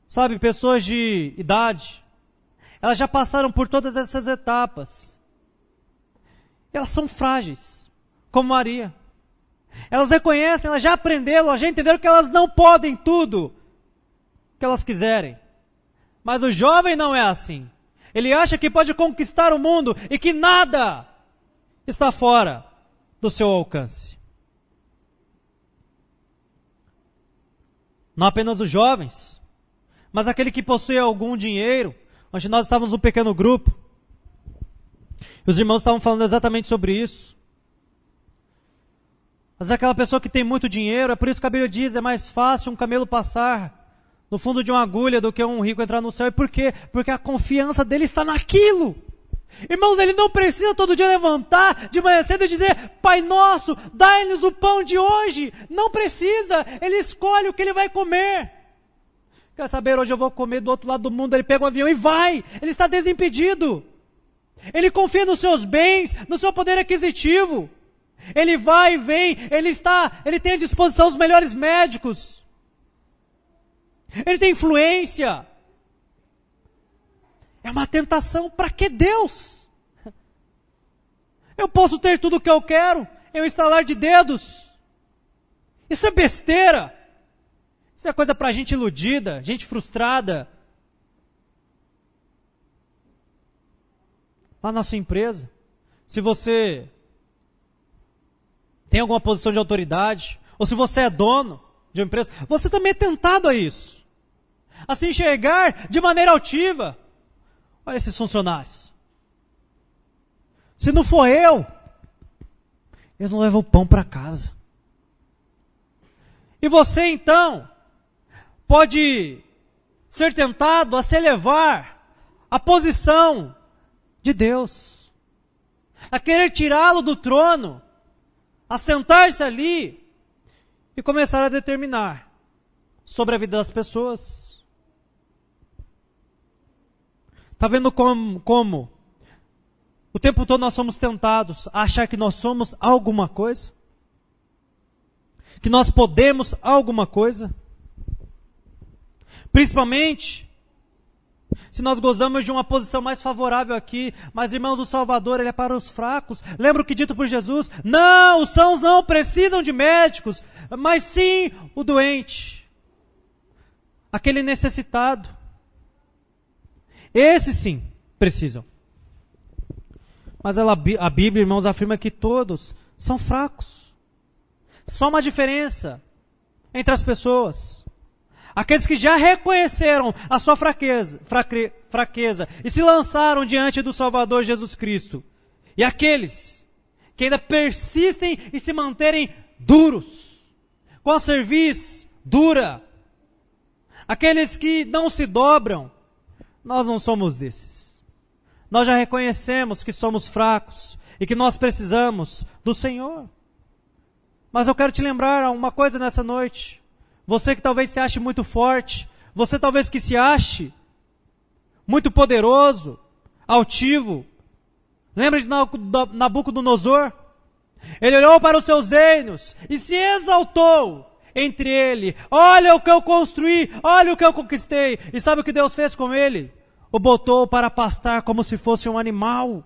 Sabe, pessoas de idade, elas já passaram por todas essas etapas. Elas são frágeis, como Maria. Elas reconhecem, elas já aprenderam, elas já entenderam que elas não podem tudo que elas quiserem. Mas o jovem não é assim. Ele acha que pode conquistar o mundo e que nada está fora do seu alcance. Não apenas os jovens, mas aquele que possui algum dinheiro. Onde nós estávamos num pequeno grupo, e os irmãos estavam falando exatamente sobre isso. Mas aquela pessoa que tem muito dinheiro, é por isso que a Bíblia diz, é mais fácil um camelo passar no fundo de uma agulha do que um rico entrar no céu. E por quê? Porque a confiança dele está naquilo. Irmãos, ele não precisa todo dia levantar de manhã cedo e dizer: Pai nosso, dai-nos o pão de hoje. Não precisa, ele escolhe o que ele vai comer. Quer saber, hoje eu vou comer do outro lado do mundo. Ele pega um avião e vai, ele está desimpedido. Ele confia nos seus bens, no seu poder aquisitivo. Ele vai e vem, ele tem à disposição os melhores médicos. Ele tem influência. É uma tentação. Para que Deus? Eu posso ter tudo o que eu quero em um estalar de dedos. Isso é besteira. Isso é coisa para gente iludida, gente frustrada. Lá na sua empresa, se você tem alguma posição de autoridade, ou se você é dono de uma empresa, você também é tentado a isso. A se enxergar de maneira altiva. Olha esses funcionários. Se não for eu, eles não levam o pão para casa. E você então pode ser tentado a se elevar à posição de Deus, a querer tirá-lo do trono, a sentar-se ali e começar a determinar sobre a vida das pessoas. Está vendo como o tempo todo nós somos tentados a achar que nós somos alguma coisa? Que nós podemos alguma coisa? Principalmente se nós gozamos de uma posição mais favorável aqui. Mas, irmãos, o Salvador, ele é para os fracos. Lembra o que dito por Jesus? Não, os sãos não precisam de médicos, mas sim o doente. Aquele necessitado. Esses sim precisam. Mas a Bíblia, irmãos, afirma que todos são fracos. Só uma diferença entre as pessoas. Aqueles que já reconheceram a sua fraqueza e se lançaram diante do Salvador Jesus Cristo. E aqueles que ainda persistem e se manterem duros, com a cerviz dura. Aqueles que não se dobram. Nós não somos desses. Nós já reconhecemos que somos fracos e que nós precisamos do Senhor. Mas eu quero te lembrar uma coisa nessa noite. Você que talvez se ache muito forte, você talvez que se ache muito poderoso, altivo. Lembra de Nabucodonosor? Ele olhou para os seus reinos e se exaltou entre ele. Olha o que eu construí, olha o que eu conquistei. E sabe o que Deus fez com ele? O botou para pastar como se fosse um animal.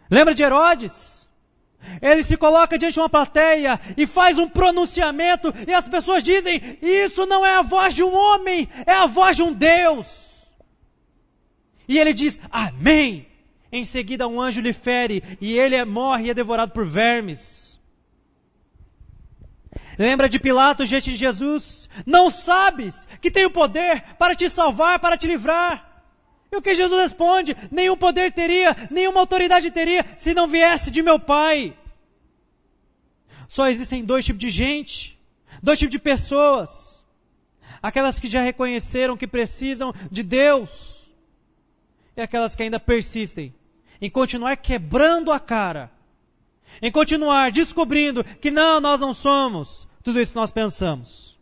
Lembra de Herodes? Ele se coloca diante de uma plateia e faz um pronunciamento e as pessoas dizem: isso não é a voz de um homem, é a voz de um Deus. E ele diz: amém. Em seguida um anjo lhe fere e ele morre e é devorado por vermes. Lembra de Pilatos diante de Jesus? Não sabes que tem o poder para te salvar, para te livrar? E o que Jesus responde? Nenhum poder teria, nenhuma autoridade teria, se não viesse de meu Pai. Só existem dois tipos de gente, dois tipos de pessoas. Aquelas que já reconheceram que precisam de Deus, e aquelas que ainda persistem em continuar quebrando a cara, em continuar descobrindo que não, nós não somos tudo isso que nós pensamos.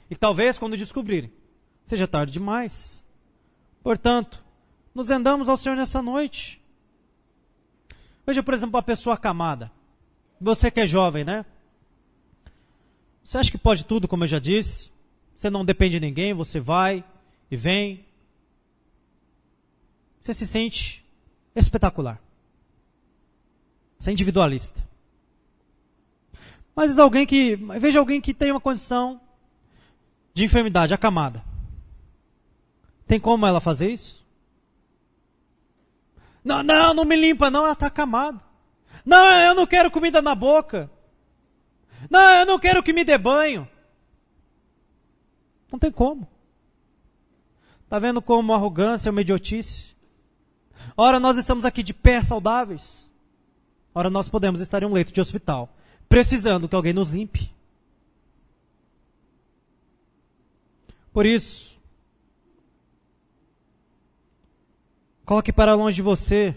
E talvez quando descobrirem, seja tarde demais. Portanto, nos rendamos ao Senhor nessa noite. Veja, por exemplo, uma pessoa acamada. Você que é jovem, né? Você acha que pode tudo, como eu já disse? Você não depende de ninguém, você vai e vem. Você se sente espetacular. Você é individualista. Mas veja alguém que tem uma condição de enfermidade, acamada. Tem como ela fazer isso? Não me limpa não, ela está acamada. Não, eu não quero comida na boca. Não, eu não quero que me dê banho. Não tem como. Está vendo como arrogância é uma idiotice? Ora, nós estamos aqui de pé saudáveis. Ora, nós podemos estar em um leito de hospital, precisando que alguém nos limpe. Por isso, coloque para longe de você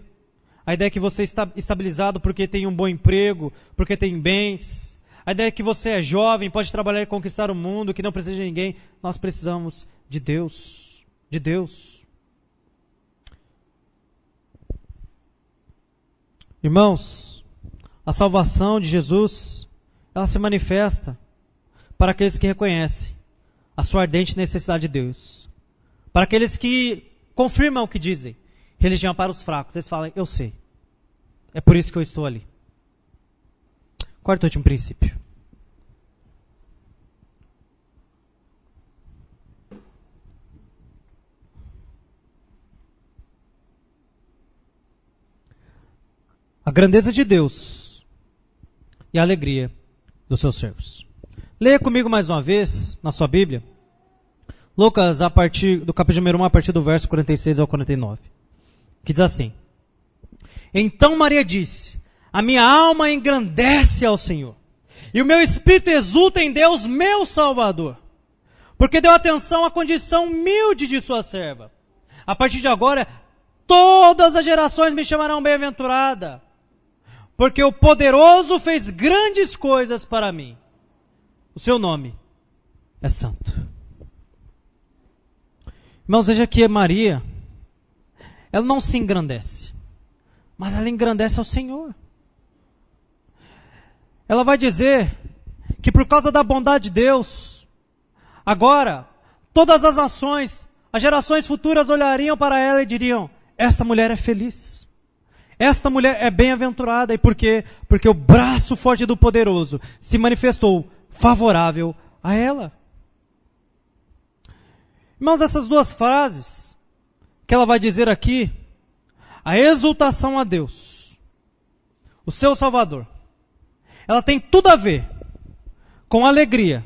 a ideia que você está estabilizado porque tem um bom emprego, porque tem bens. A ideia que você é jovem, pode trabalhar e conquistar o mundo, que não precisa de ninguém. Nós precisamos de Deus. De Deus. Irmãos, a salvação de Jesus, ela se manifesta para aqueles que reconhecem a sua ardente necessidade de Deus. Para aqueles que confirmam o que dizem. Religião para os fracos. Eles falam, eu sei. É por isso que eu estou ali. Quarto e último princípio. A grandeza de Deus e a alegria dos seus servos. Leia comigo mais uma vez, na sua Bíblia, Lucas, a partir do capítulo número 1, a partir do verso 46 ao 49. Que diz assim: Então Maria disse, a minha alma engrandece ao Senhor, e o meu espírito exulta em Deus, meu Salvador, porque deu atenção à condição humilde de sua serva. A partir de agora, todas as gerações me chamarão bem-aventurada, porque o poderoso fez grandes coisas para mim. O seu nome é santo. Irmãos, veja que Maria, ela não se engrandece, mas ela engrandece ao Senhor. Ela vai dizer que por causa da bondade de Deus, agora, todas as nações, as gerações futuras olhariam para ela e diriam, esta mulher é feliz. Esta mulher é bem-aventurada. E por quê? Porque o braço forte do poderoso se manifestou favorável a ela. Irmãos, essas duas frases que ela vai dizer aqui, a exultação a Deus, o seu Salvador, ela tem tudo a ver com a alegria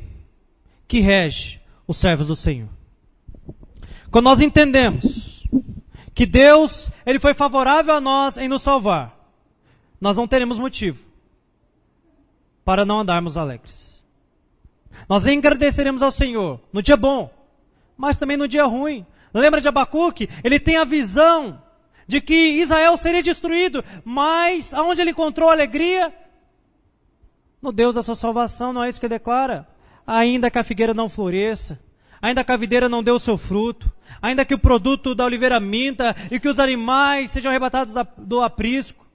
que rege os servos do Senhor. Quando nós entendemos que Deus, Ele foi favorável a nós em nos salvar, nós não teremos motivo para não andarmos alegres. Nós agradeceremos ao Senhor no dia bom, mas também no dia ruim. Lembra de Abacuque? Ele tem a visão de que Israel seria destruído, mas aonde ele encontrou alegria? No Deus da sua salvação, não é isso que ele declara? Ainda que a figueira não floresça, ainda que a videira não dê o seu fruto, ainda que o produto da oliveira minta e que os animais sejam arrebatados do aprisco,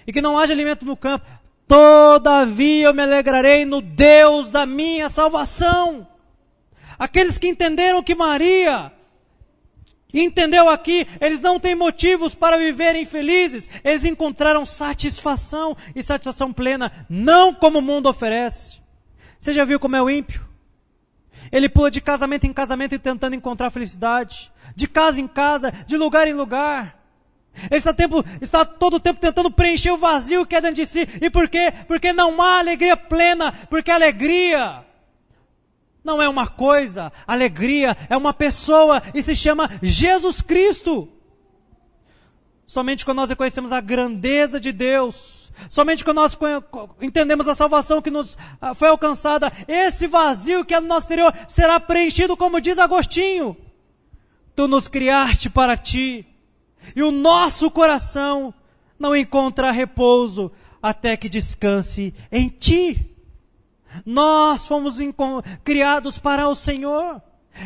e que não haja alimento no campo, todavia eu me alegrarei no Deus da minha salvação. Aqueles que entenderam que Maria entendeu aqui, eles não têm motivos para viverem felizes, eles encontraram satisfação e satisfação plena, não como o mundo oferece. Você já viu como é o ímpio? Ele pula de casamento em casamento e tentando encontrar felicidade, de casa em casa, de lugar em lugar. Ele está todo o tempo tentando preencher o vazio que é dentro de si. E por quê? Porque não há alegria plena, porque a alegria não é uma coisa, alegria é uma pessoa e se chama Jesus Cristo. Somente quando nós reconhecemos a grandeza de Deus, somente quando nós entendemos a salvação que nos foi alcançada, esse vazio que é no nosso interior será preenchido, como diz Agostinho. Tu nos criaste para ti, e o nosso coração não encontra repouso até que descanse em ti. Nós fomos criados para o Senhor.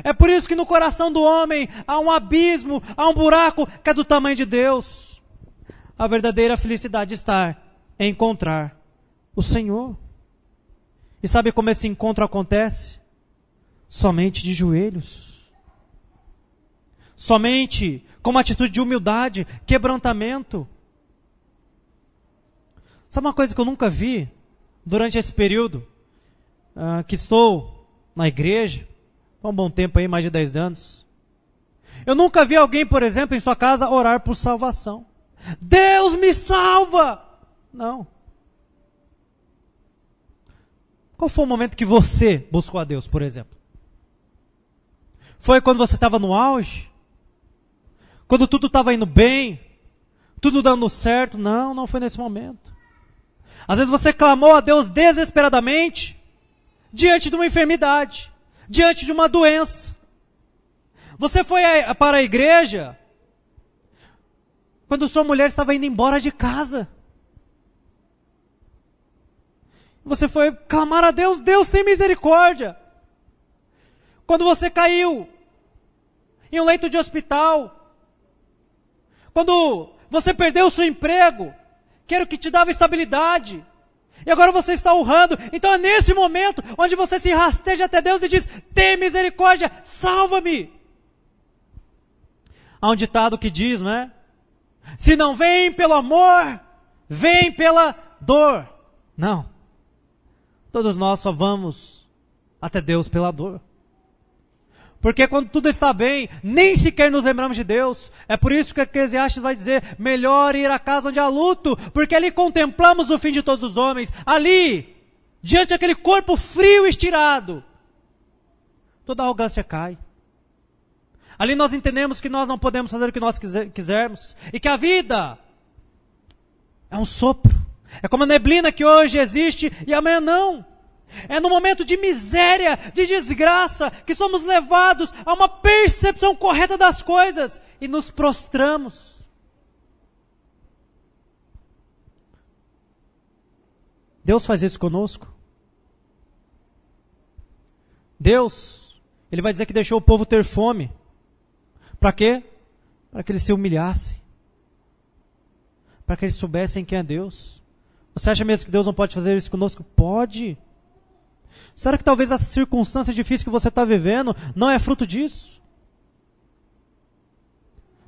É por isso que no coração do homem há um abismo, há um buraco que é do tamanho de Deus. A verdadeira felicidade está em encontrar o Senhor. E sabe como esse encontro acontece? Somente de joelhos. Somente com uma atitude de humildade, quebrantamento. Sabe uma coisa que eu nunca vi durante esse período que estou na igreja, há um bom tempo aí, mais de 10 anos. Eu nunca vi alguém, por exemplo, em sua casa orar por salvação. Deus me salva! Não. Qual foi o momento que você buscou a Deus, por exemplo? Foi quando você estava no auge? Quando tudo estava indo bem? Tudo dando certo? Não, não foi nesse momento. Às vezes você clamou a Deus desesperadamente diante de uma enfermidade, diante de uma doença. Você foi para a igreja quando sua mulher estava indo embora de casa. Você foi clamar a Deus, Deus tem misericórdia. Quando você caiu em um leito de hospital, quando você perdeu o seu emprego, que era o que te dava estabilidade, e agora você está urrando, então é nesse momento onde você se rasteja até Deus e diz, tem misericórdia, salva-me. Há um ditado que diz, não é? Se não vem pelo amor, vem pela dor. Não. Todos nós só vamos até Deus pela dor. Porque quando tudo está bem, nem sequer nos lembramos de Deus. É por isso que Eclesiastes vai dizer, melhor ir à casa onde há luto, porque ali contemplamos o fim de todos os homens. Ali, diante daquele corpo frio e estirado, toda a arrogância cai. Ali nós entendemos que nós não podemos fazer o que nós quisermos. E que a vida é um sopro. É como a neblina que hoje existe e amanhã não. É no momento de miséria, de desgraça, que somos levados a uma percepção correta das coisas e nos prostramos. Deus faz isso conosco. Deus, Ele vai dizer que deixou o povo ter fome. Para quê? Para que eles se humilhassem. Para que eles soubessem quem é Deus. Você acha mesmo que Deus não pode fazer isso conosco? Pode. Será que talvez essa circunstância difícil que você está vivendo não é fruto disso?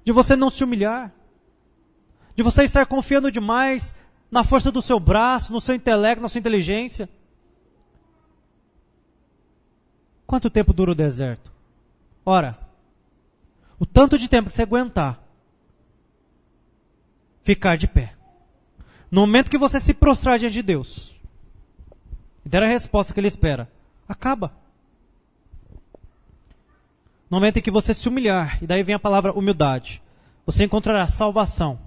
De você não se humilhar. De você estar confiando demais na força do seu braço, no seu intelecto, na sua inteligência. Quanto tempo dura o deserto? Ora, o tanto de tempo que você aguentar ficar de pé. No momento que você se prostrar diante de Deus e der a resposta que Ele espera, acaba. No momento em que você se humilhar, e daí vem a palavra humildade, você encontrará salvação,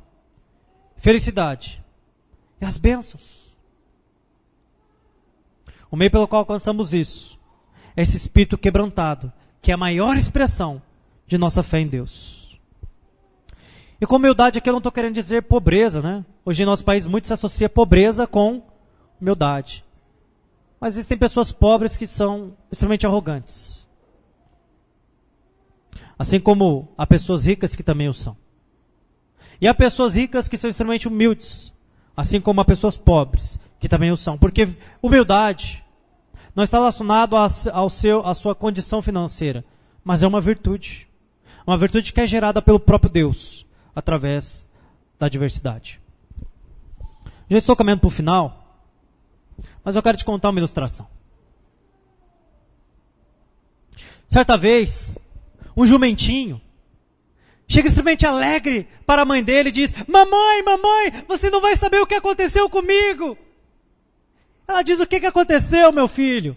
felicidade e as bênçãos. O meio pelo qual alcançamos isso é esse espírito quebrantado, que é a maior expressão de nossa fé em Deus. E com humildade aqui eu não estou querendo dizer pobreza, né? Hoje em nosso país muito se associa pobreza com humildade. Mas existem pessoas pobres que são extremamente arrogantes. Assim como há pessoas ricas que também o são. E há pessoas ricas que são extremamente humildes. Assim como há pessoas pobres que também o são. Porque humildade não está relacionado à sua condição financeira, mas é uma virtude. Uma virtude que é gerada pelo próprio Deus, através da adversidade. Já estou caminhando para o final, mas eu quero te contar uma ilustração. Certa vez, um jumentinho chega extremamente alegre para a mãe dele e diz, mamãe, mamãe, você não vai saber o que aconteceu comigo. Ela diz, o que aconteceu, meu filho?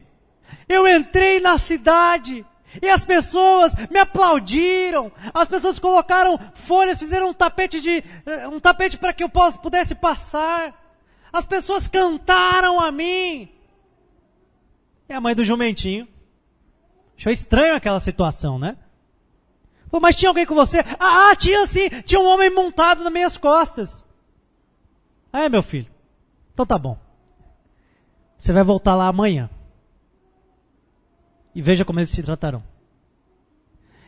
Eu entrei na cidade e as pessoas me aplaudiram, as pessoas colocaram folhas, fizeram um tapete para que eu pudesse passar, as pessoas cantaram a mim. E a mãe do jumentinho achou estranho aquela situação, né? Falou, mas tinha alguém com você? Tinha sim, tinha um homem montado nas minhas costas. Meu filho, então tá bom, você vai voltar lá amanhã. E veja como eles se tratarão.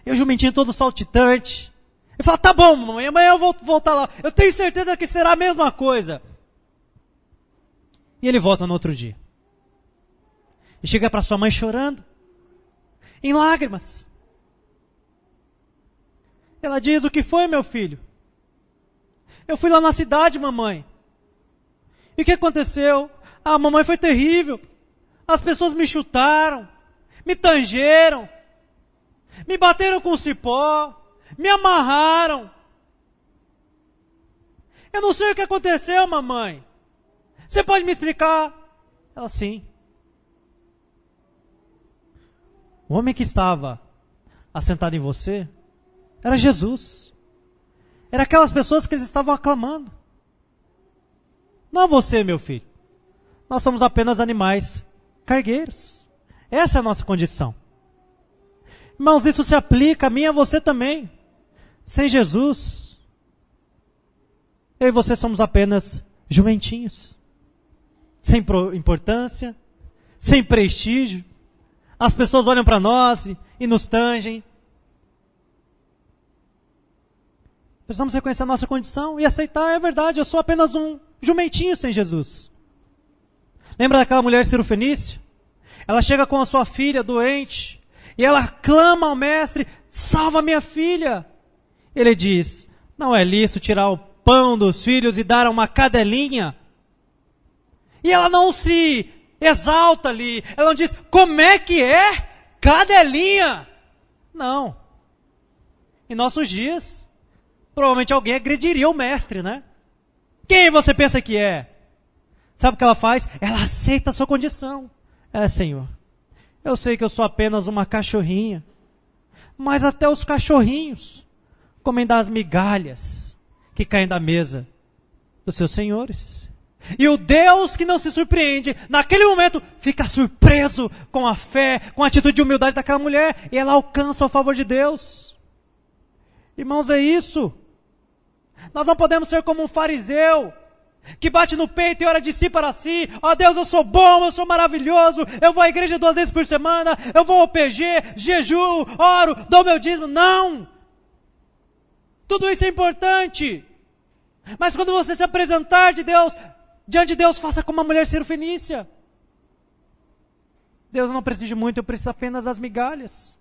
E o jumentinho todo saltitante. Ele fala, tá bom, mamãe, amanhã eu vou voltar lá. Eu tenho certeza que será a mesma coisa. E ele volta no outro dia. E chega para sua mãe chorando. Em lágrimas. Ela diz, o que foi, meu filho? Eu fui lá na cidade, mamãe. E o que aconteceu? A mamãe foi terrível. As pessoas me chutaram. Me tangeram, me bateram com cipó, me amarraram. Eu não sei o que aconteceu, mamãe. Você pode me explicar? Ela, sim. O homem que estava assentado em você era Jesus. Era aquelas pessoas que eles estavam aclamando. Não você, meu filho. Nós somos apenas animais cargueiros. Essa é a nossa condição. Irmãos, isso se aplica a mim e a você também. Sem Jesus, eu e você somos apenas jumentinhos. Sem importância, sem prestígio. As pessoas olham para nós e nos tangem. Precisamos reconhecer a nossa condição e aceitar, é verdade, eu sou apenas um jumentinho sem Jesus. Lembra daquela mulher cirofenícia? Ela chega com a sua filha doente e ela clama ao mestre, salva minha filha. Ele diz, não é lícito tirar o pão dos filhos e dar a uma cadelinha. E ela não se exalta ali, ela não diz, como é que é? Cadelinha. Não. Em nossos dias, provavelmente alguém agrediria o mestre, né? Quem você pensa que é? Sabe o que ela faz? Ela aceita a sua condição. Senhor, eu sei que eu sou apenas uma cachorrinha, mas até os cachorrinhos comem das migalhas que caem da mesa dos seus senhores. E o Deus que não se surpreende, naquele momento, fica surpreso com a fé, com a atitude de humildade daquela mulher, e ela alcança o favor de Deus. Irmãos, é isso. Nós não podemos ser como um fariseu, que bate no peito e ora de si para si, Deus, eu sou bom, eu sou maravilhoso, eu vou à igreja 2 vezes por semana, eu vou ao PG, jejuo, oro, dou meu dízimo. Não! Tudo isso é importante. Mas quando você se apresentar diante de Deus, faça como a mulher cirofenícia. Deus não precisa de muito, eu preciso apenas das migalhas.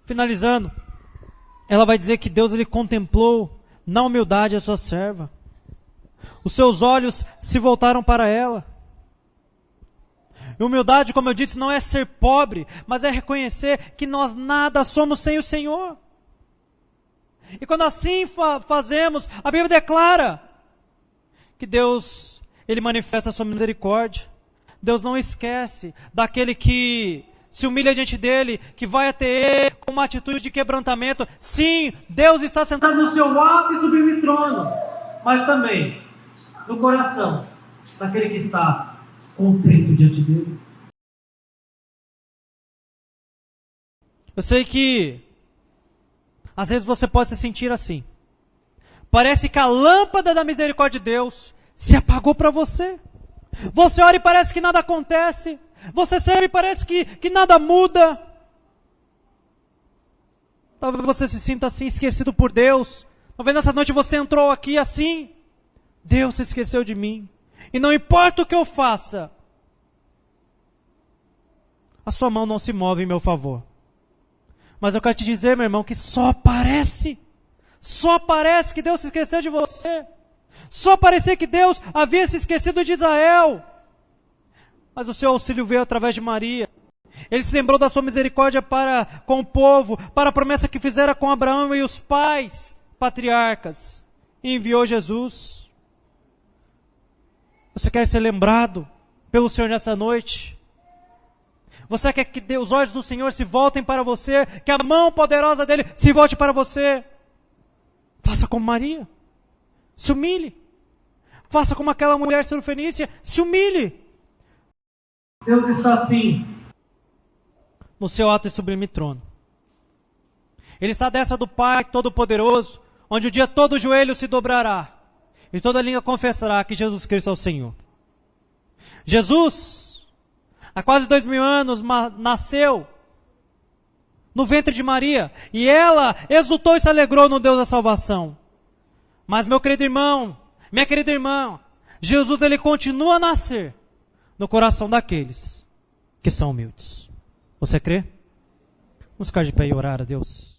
Finalizando, ela vai dizer que Deus ele contemplou na humildade a sua serva. Os seus olhos se voltaram para ela. E humildade, como eu disse, não é ser pobre, mas é reconhecer que nós nada somos sem o Senhor. E quando assim fazemos, a Bíblia declara que Deus, Ele manifesta a sua misericórdia. Deus não esquece daquele que se humilha diante dele, que vai até ele com uma atitude de quebrantamento. Sim, Deus está sentado no seu alto e sublime trono, mas também no coração daquele que está contrito diante dele. Eu sei que às vezes você pode se sentir assim. Parece que a lâmpada da misericórdia de Deus se apagou para você. Você ora e parece que nada acontece. Você serve e parece que nada muda. Talvez você se sinta assim, esquecido por Deus. Talvez nessa noite você entrou aqui assim. Deus se esqueceu de mim. E não importa o que eu faça, a sua mão não se move em meu favor. Mas eu quero te dizer, meu irmão, que só parece que Deus se esqueceu de você. Só parecia que Deus havia se esquecido de Israel. Mas o seu auxílio veio através de Maria. Ele se lembrou da sua misericórdia para com o povo, para a promessa que fizera com Abraão e os pais patriarcas. E enviou Jesus. Você quer ser lembrado pelo Senhor nessa noite? Você quer que os olhos do Senhor se voltem para você, que a mão poderosa dele se volte para você? Faça como Maria. Se humilhe. Faça como aquela mulher cirofenícia. Se humilhe. Deus está assim no seu alto e sublime trono. Ele está à destra do Pai Todo-Poderoso, onde o dia todo o joelho se dobrará e toda língua confessará que Jesus Cristo é o Senhor. Jesus, há quase 2000 anos, nasceu no ventre de Maria, e ela exultou e se alegrou no Deus da salvação. Mas, meu querido irmão, minha querida irmã, Jesus ele continua a nascer no coração daqueles que são humildes. Você crê? Vamos ficar de pé e orar a Deus.